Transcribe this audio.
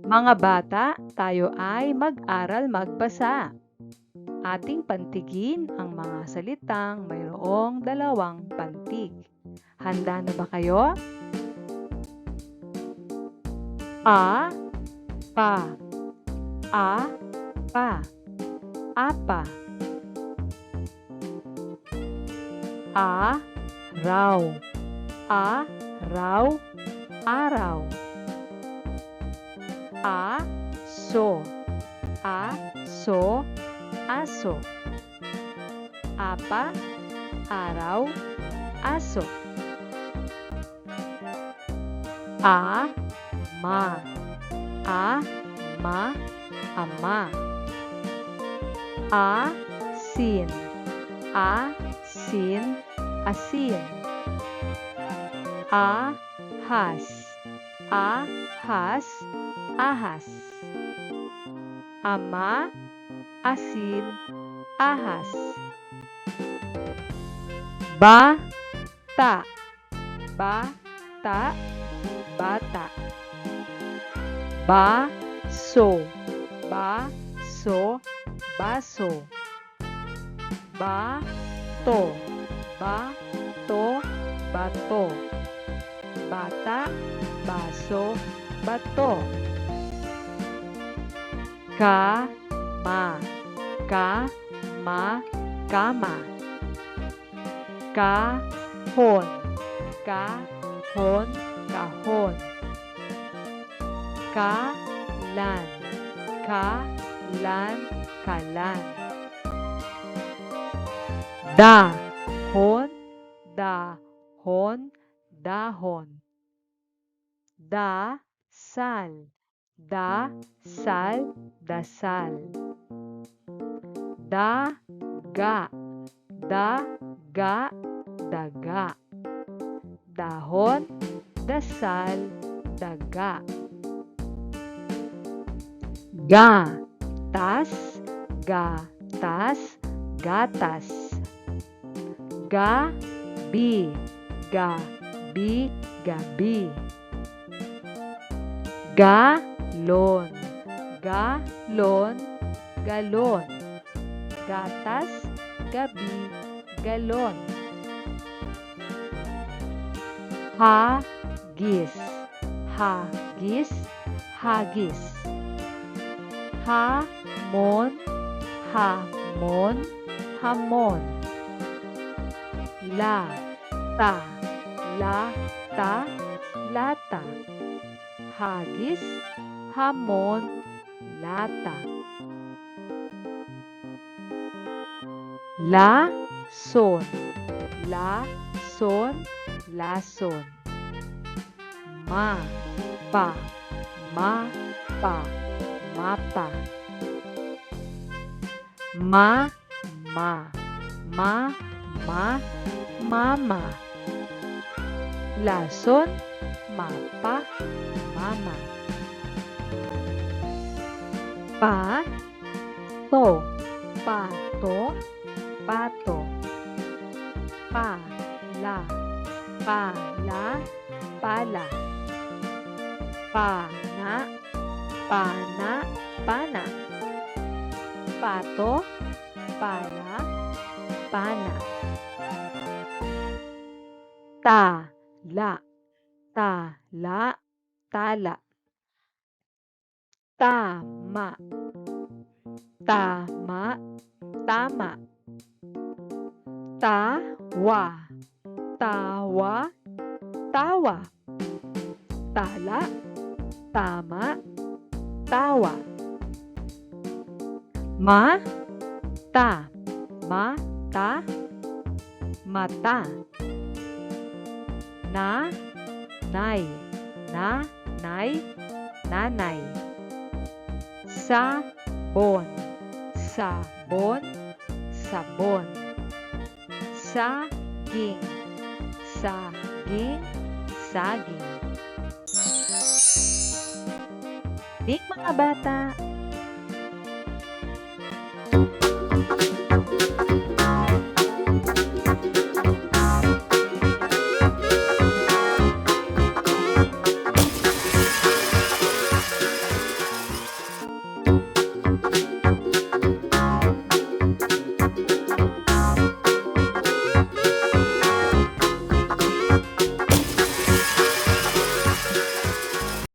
Mga bata, tayo ay mag-aral magbasa. Ating pantigin ang mga salitang mayroong dalawang pantig. Handa na ba kayo? A, pa. A, pa. Apa. A, raw. A, raw. Araw. A, so. A, so. Aso. Apa, araw, aso. A, ma. A, ma, ama. A, sin. A, sin, asin. A, has. A, has, ahas. Ama, asin, ahas. Bata. Bata, bata. Baso. Baso, baso. Bato. Bato, bato. Bata, baso, bato. Kama. Kama, kama. Kahon. Kahon, kahon. Kalan. Kalan, kalan. Dahon. Dahon, dahon. Dasal. Dasal, dasal. Daga. Daga, daga. Dahon, dasal, daga. Gatas. Gatas, gatas. Gabi. Gabi, gabi. Galon. Galon, galon. Gatas, gabi, galon. Hagis. Hagis, hagis. Hamon. Hamon, hamon. Lata. Lata, lata. Hagis, hamon, lata. Lason. Lason, lason. Mapa. Mapa, mapa. Mama. Mama, mama. Lason, mapa, mama. Pato. Pato, pato. Pala. Pala, pala. Pana. Pana, pana. Pato, pala, pana. Tala. Tala, tala. Tama. Tama, tama. Tawa. Tawa, tawa. Tala, tama, tawa. Mata. Mata, mata. Nanay. Nanay, nanay. Sabon. Sabon, sabon. Saging. Saging, saging. Dik mga bata,